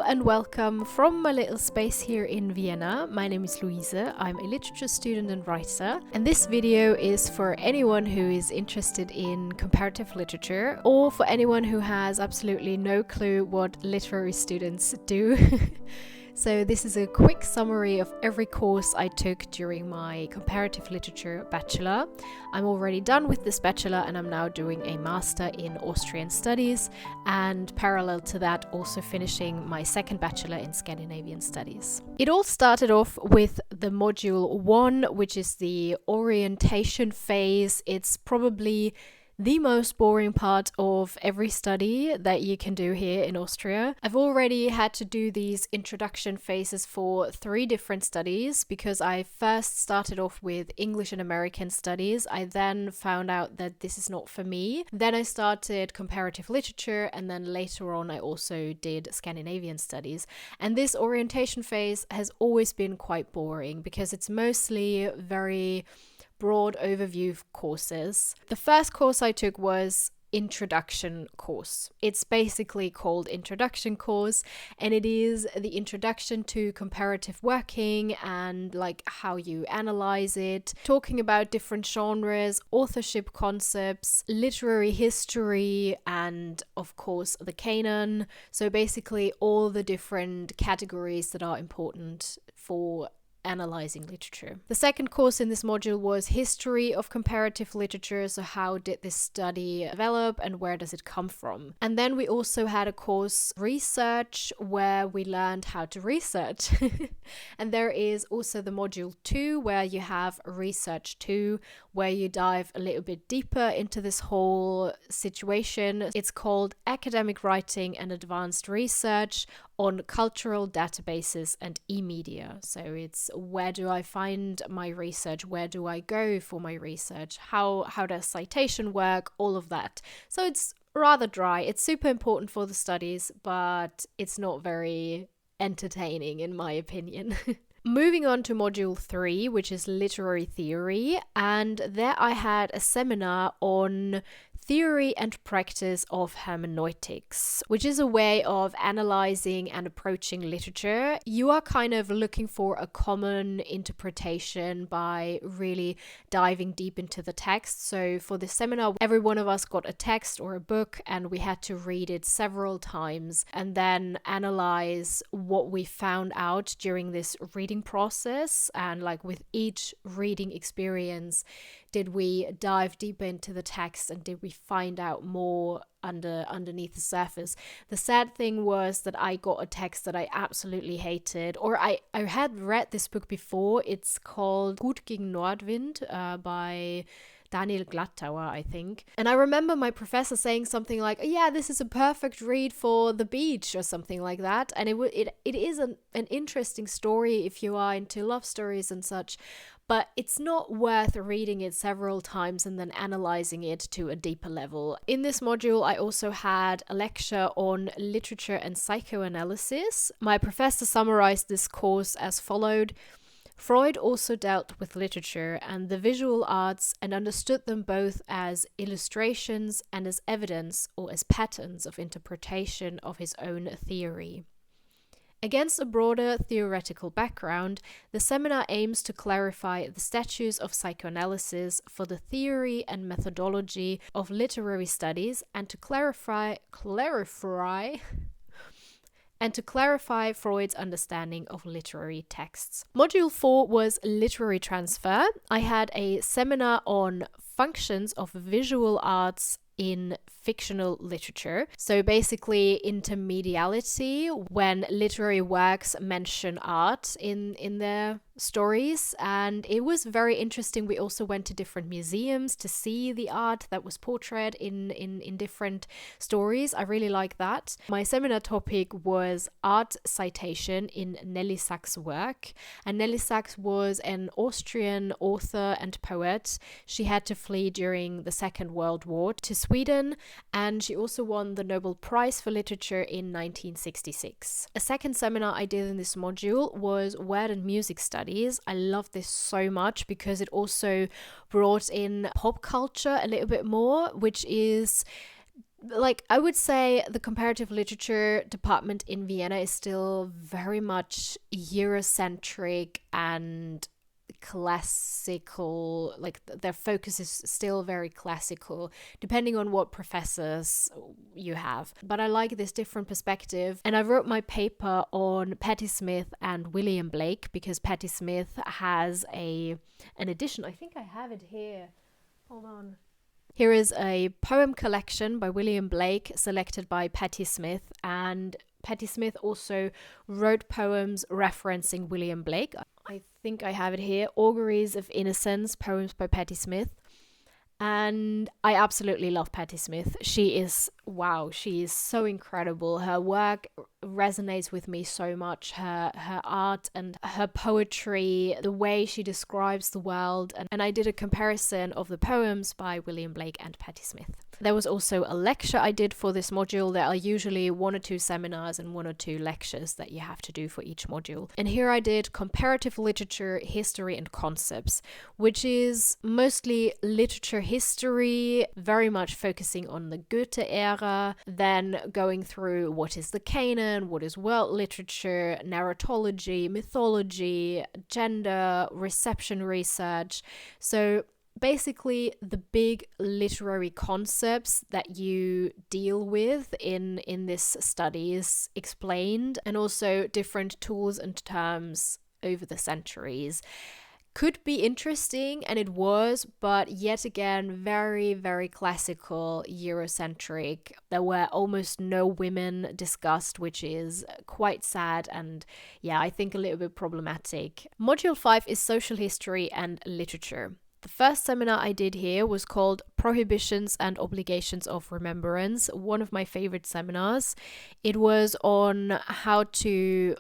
and welcome from my little space here in Vienna. My name is Luise, I'm a literature student and writer, and this video is for anyone who is interested in comparative literature or for anyone who has absolutely no clue what literary students do. So this is a quick summary of every course I took during my comparative literature bachelor. I'm already done with this bachelor and I'm now doing a master in Austrian studies, and parallel to that also finishing my second bachelor in Scandinavian studies. It all started off with the module 1, which is the orientation phase. It's probably the most boring part of every study that you can do here in Austria. I've already had to do these introduction phases for 3 different studies because I first started off with English and American studies. I then found out that this is not for me. Then I started comparative literature, and then later on I also did Scandinavian studies. And this orientation phase has always been quite boring because it's mostly very broad overview courses. The first course I took was introduction course. It's basically called introduction course, and it is the introduction to comparative working and like how you analyze it, talking about different genres, authorship concepts, literary history, and of course the canon. So basically all the different categories that are important for analyzing literature. The second course in this module was history of comparative literature, so how did this study develop and where does it come from? And then we also had a course research where we learned how to research. And there is also the module 2 where you have research 2, where you dive a little bit deeper into this whole situation. It's called academic writing and advanced research on cultural databases and e-media. So it's where do I find my research? Where do I go for my research? How does citation work? All of that. So it's rather dry. It's super important for the studies, but it's not very entertaining in my opinion. Moving on to module 3, which is literary theory, and there I had a seminar on theory and practice of hermeneutics, which is a way of analyzing and approaching literature. You are kind of looking for a common interpretation by really diving deep into the text. So for this seminar, every one of us got a text or a book, and we had to read it several times and then analyze what we found out during this reading process. And like with each reading experience, did we dive deeper into the text and did we find out more underneath the surface? The sad thing was that I got a text that I absolutely hated, or I had read this book before. It's called Gut gegen Nordwind by Daniel Glattauer, I think. And I remember my professor saying something like, yeah, this is a perfect read for the beach or something like that. And it is an interesting story if you are into love stories and such, but it's not worth reading it several times and then analyzing it to a deeper level. In this module, I also had a lecture on literature and psychoanalysis. My professor summarized this course as followed: Freud also dealt with literature and the visual arts and understood them both as illustrations and as evidence or as patterns of interpretation of his own theory. Against a broader theoretical background, the seminar aims to clarify the status of psychoanalysis for the theory and methodology of literary studies and to clarify Freud's understanding of literary texts. Module 4 was literary transfer. I had a seminar on functions of visual arts in fictional literature. So basically intermediality when literary works mention art in their stories, and it was very interesting. We also went to different museums to see the art that was portrayed in different stories. I really like that. My seminar topic was art citation in Nelly Sachs' work, and Nelly Sachs was an Austrian author and poet. She had to flee during the Second World War to Sweden, and she also won the Nobel Prize for Literature in 1966. A second seminar I did in this module was Word and Music Studies. I love this so much because it also brought in pop culture a little bit more, which is like, I would say the comparative literature department in Vienna is still very much Eurocentric and classical. Like, their focus is still very classical, depending on what professors you have. But I like this different perspective, and I wrote my paper on Patti Smith and William Blake because Patti Smith has an edition. I think I have it here. Hold on. Here is a poem collection by William Blake selected by Patti Smith, and Patti Smith also wrote poems referencing William Blake. I think I have it here. Auguries of Innocence, poems by Patti Smith. And I absolutely love Patti Smith. She is so incredible. Her work resonates with me so much. Her art and her poetry, the way she describes the world. And I did a comparison of the poems by William Blake and Patti Smith. There was also a lecture I did for this module. There are usually 1 or 2 seminars and 1 or 2 lectures that you have to do for each module. And here I did comparative literature, history, and concepts, which is mostly literature history, very much focusing on the Goethe era, then going through what is the canon, what is world literature, narratology, mythology, gender, reception research. So basically the big literary concepts that you deal with in this study is explained, and also different tools and terms over the centuries. Could be interesting, and it was, but yet again, very, very classical, Eurocentric. There were almost no women discussed, which is quite sad and, yeah, I think a little bit problematic. Module 5 is social history and literature. The first seminar I did here was called Prohibitions and Obligations of Remembrance, one of my favorite seminars. It was on how to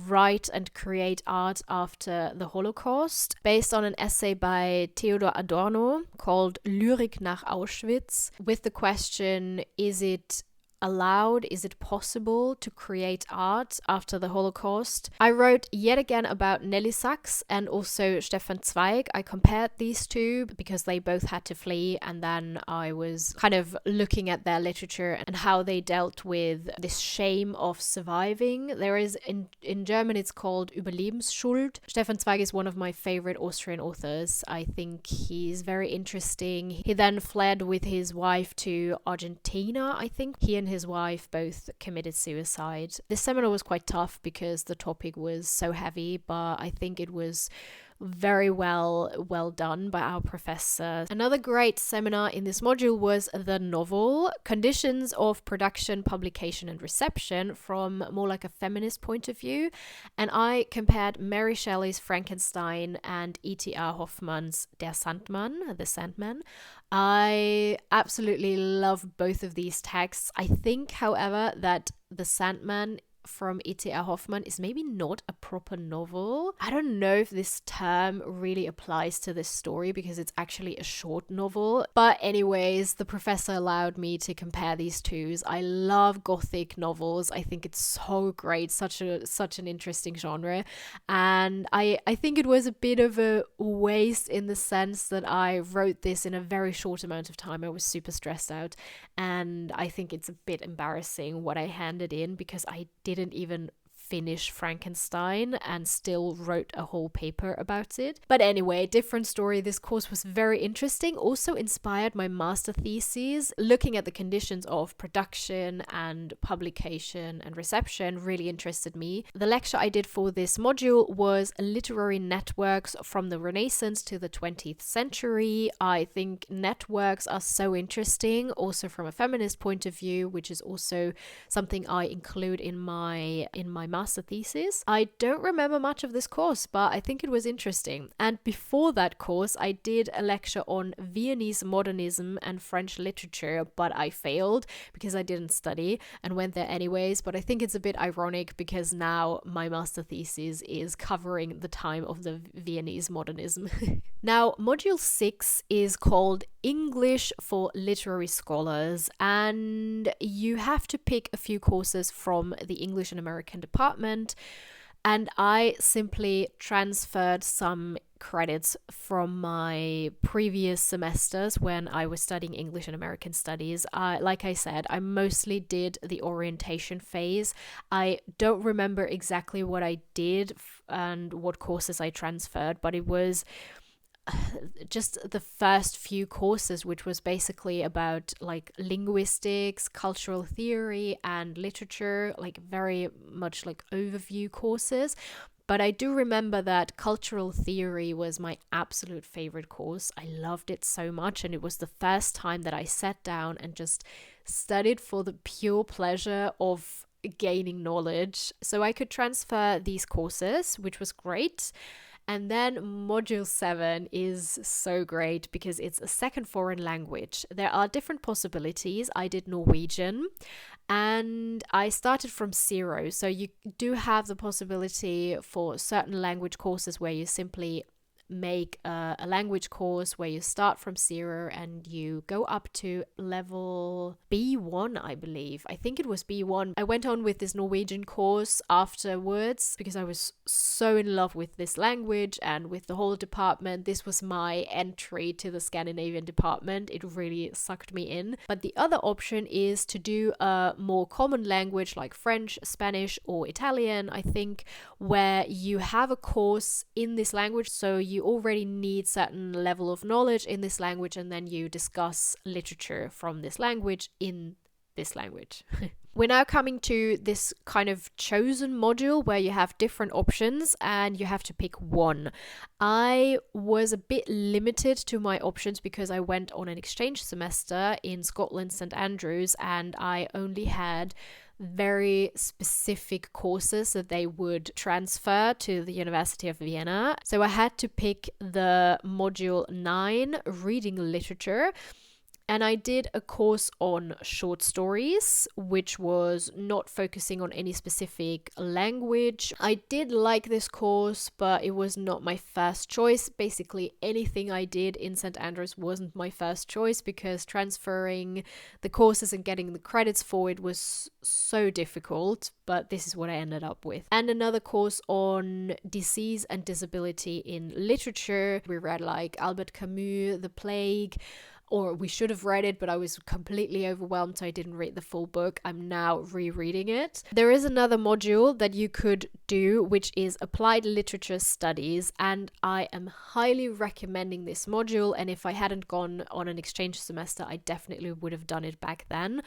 write and create art after the Holocaust, based on an essay by Theodor Adorno called Lyrik nach Auschwitz, with the question, is it allowed, is it possible to create art after the Holocaust? I wrote yet again about Nelly Sachs and also Stefan Zweig. I compared these two because they both had to flee, and then I was kind of looking at their literature and how they dealt with this shame of surviving. There is, in German it's called Überlebensschuld. Stefan Zweig is one of my favorite Austrian authors. I think he's very interesting. He then fled with his wife to Argentina, I think. He and his wife both committed suicide. This seminar was quite tough because the topic was so heavy, but I think it was very well done by our professor. Another great seminar in this module was the novel, Conditions of Production, Publication and Reception, from more like a feminist point of view. And I compared Mary Shelley's Frankenstein and E.T.R. Hoffmann's Der Sandmann, The Sandman. I absolutely love both of these texts. I think, however, that The Sandman from E.T.R. Hoffmann is maybe not a proper novel. I don't know if this term really applies to this story because it's actually a short novel. But anyways, the professor allowed me to compare these two. I love Gothic novels. I think it's so great, such an interesting genre. And I think it was a bit of a waste in the sense that I wrote this in a very short amount of time. I was super stressed out, and I think it's a bit embarrassing what I handed in because I didn't even finish Frankenstein and still wrote a whole paper about it. But anyway, different story. This course was very interesting, also inspired my master thesis. Looking at the conditions of production and publication and reception really interested me. The lecture I did for this module was Literary Networks from the Renaissance to the 20th Century. I think networks are so interesting, also from a feminist point of view, which is also something I include in my master thesis. I don't remember much of this course, but I think it was interesting. And before that course, I did a lecture on Viennese modernism and French literature, but I failed because I didn't study and went there anyways. But I think it's a bit ironic because now my master thesis is covering the time of the Viennese modernism. Now, module 6 is called English for Literary Scholars, and you have to pick a few courses from the English and American department, and I simply transferred some credits from my previous semesters when I was studying English and American studies. Like I said, I mostly did the orientation phase. I don't remember exactly what I did and what courses I transferred, but it was just the first few courses, which was basically about like linguistics, cultural theory, and literature, like very much like overview courses. But I do remember that cultural theory was my absolute favorite course. I loved it so much, and it was the first time that I sat down and just studied for the pure pleasure of gaining knowledge. So I could transfer these courses, which was great. And then module 7 is so great because it's a second foreign language. There are different possibilities. I did Norwegian and I started from 0. So you do have the possibility for certain language courses where you simply make a language course where you start from 0 and you go up to level B1, I believe. I think it was B1. I went on with this Norwegian course afterwards because I was so in love with this language and with the whole department. This was my entry to the Scandinavian department. It really sucked me in. But the other option is to do a more common language like French, Spanish, or Italian, I think, where you have a course in this language. So you already need certain level of knowledge in this language, and then you discuss literature from this language in this language. We're now coming to this kind of chosen module where you have different options and you have to pick one. I was a bit limited to my options because I went on an exchange semester in Scotland, St. Andrews, and I only had very specific courses that they would transfer to the University of Vienna. So I had to pick the module 9, reading literature. And I did a course on short stories, which was not focusing on any specific language. I did like this course, but it was not my first choice. Basically, anything I did in St. Andrews wasn't my first choice because transferring the courses and getting the credits for it was so difficult, but this is what I ended up with. And another course on disease and disability in literature. We read like Albert Camus, The Plague, or we should have read it, but I was completely overwhelmed, so I didn't read the full book. I'm now rereading it. There is another module that you could do, which is Applied Literature Studies, and I am highly recommending this module, and if I hadn't gone on an exchange semester, I definitely would have done it back then.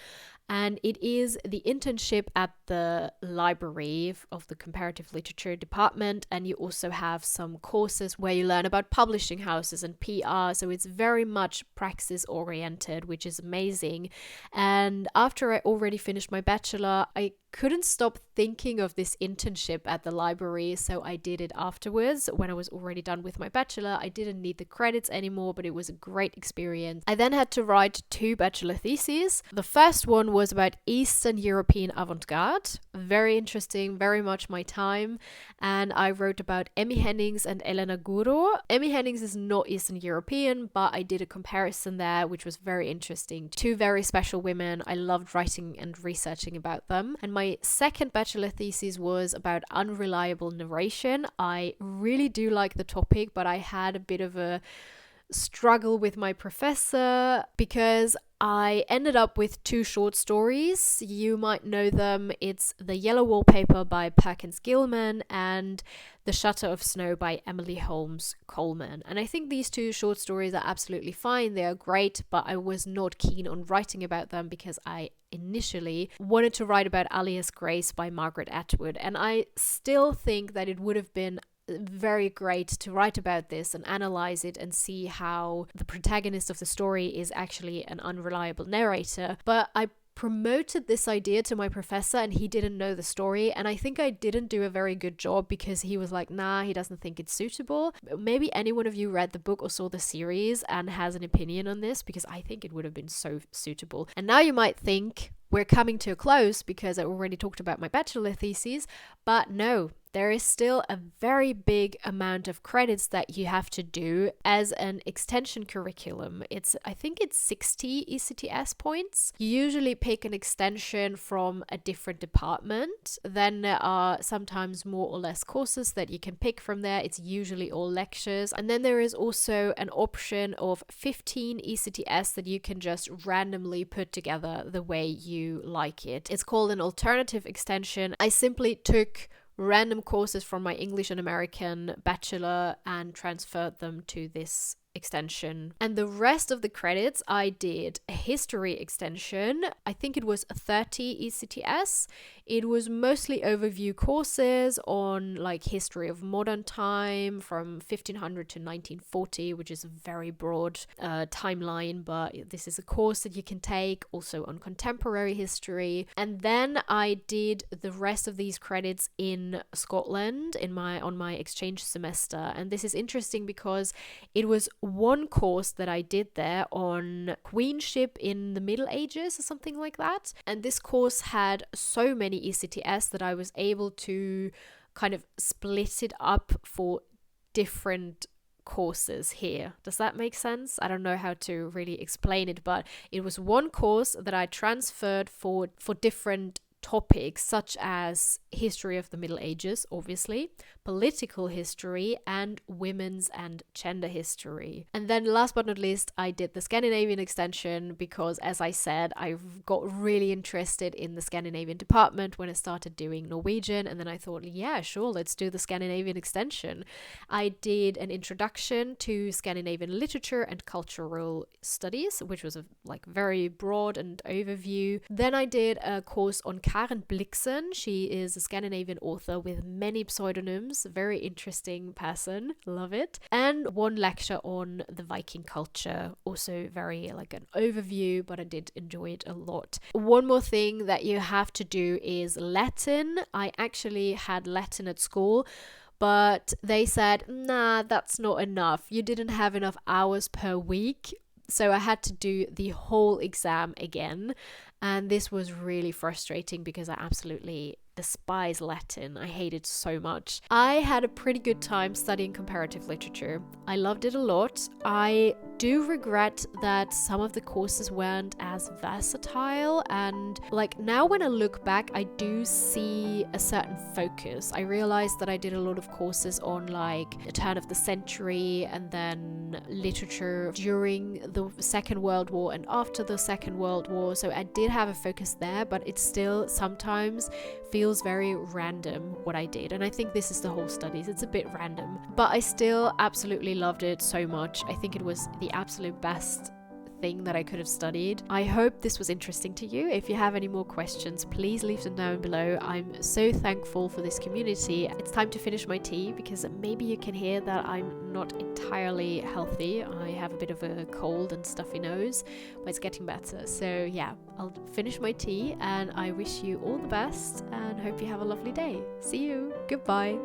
And it is the internship at the library of the comparative literature department, and you also have some courses where you learn about publishing houses and PR, so it's very much praxis oriented, which is amazing. And after I already finished my bachelor, I couldn't stop thinking of this internship at the library, so I did it afterwards when I was already done with my bachelor. I didn't need the credits anymore, but it was a great experience. I then had to write 2 bachelor theses. The first one was about Eastern European avant-garde. Very interesting, very much my time. And I wrote about Emmy Hennings and Elena Guro. Emmy Hennings is not Eastern European, but I did a comparison there, which was very interesting. 2 very special women. I loved writing and researching about them. And my second bachelor thesis was about unreliable narration. I really do like the topic, but I had a bit of a struggle with my professor because I ended up with 2 short stories. You might know them. It's The Yellow Wallpaper by Perkins Gilman and The Shutter of Snow by Emily Holmes Coleman. And I think these 2 short stories are absolutely fine. They are great, but I was not keen on writing about them because I initially wanted to write about Alias Grace by Margaret Atwood. And I still think that it would have been very great to write about this and analyze it and see how the protagonist of the story is actually an unreliable narrator. But I promoted this idea to my professor and he didn't know the story, and I think I didn't do a very good job because he was like, nah, he doesn't think it's suitable. Maybe any one of you read the book or saw the series and has an opinion on this, because I think it would have been so suitable. And now you might think we're coming to a close because I already talked about my bachelor thesis, but no, there is still a very big amount of credits that you have to do as an extension curriculum. I think it's 60 ECTS points. You usually pick an extension from a different department. Then there are sometimes more or less courses that you can pick from there. It's usually all lectures. And then there is also an option of 15 ECTS that you can just randomly put together the way you like it. It's called an alternative extension. I simply took random courses from my English and American Bachelor and transferred them to this extension. And the rest of the credits, I did a history extension. I think it was 30 ECTS. It was mostly overview courses on like history of modern time from 1500 to 1940, which is a very broad timeline, but this is a course that you can take also on contemporary history. And then I did the rest of these credits in Scotland on my exchange semester. And this is interesting because it was one course that I did there on queenship in the Middle Ages or something like that. And this course had so many ECTS that I was able to kind of split it up for different courses here. Does that make sense? I don't know how to really explain it, but it was one course that I transferred for different topics, such as history of the Middle Ages, obviously, political history, and women's and gender history. And then last but not least, I did the Scandinavian extension because, as I said, I got really interested in the Scandinavian department when I started doing Norwegian, and then I thought, yeah, sure, let's do the Scandinavian extension. I did an introduction to Scandinavian literature and cultural studies, which was a very broad and overview. Then I did a course on Karen Blixen. She is a Scandinavian author with many pseudonyms, very interesting person, love it. And one lecture on the Viking culture, also very like an overview, but I did enjoy it a lot. One more thing that you have to do is Latin. I actually had Latin at school, but they said, nah, that's not enough. You didn't have enough hours per week. So I had to do the whole exam again. And this was really frustrating because I absolutely despise Latin. I hate it so much. I had a pretty good time studying comparative literature. I loved it a lot. I do regret that some of the courses weren't as versatile, and now when I look back, I do see a certain focus. I realized that I did a lot of courses on the turn of the century and then literature during the Second World War and after the Second World War. So I did have a focus there, but it still sometimes feels very random what I did. And I think this is the whole studies. It's a bit random, but I still absolutely loved it so much. I think it was the absolute best thing that I could have studied. I hope this was interesting to you. If you have any more questions, please leave them down below. I'm so thankful for this community. It's time to finish my tea because maybe you can hear that I'm not entirely healthy. I have a bit of a cold and stuffy nose, but it's getting better. So yeah, I'll finish my tea and I wish you all the best and hope you have a lovely day. See you. Goodbye.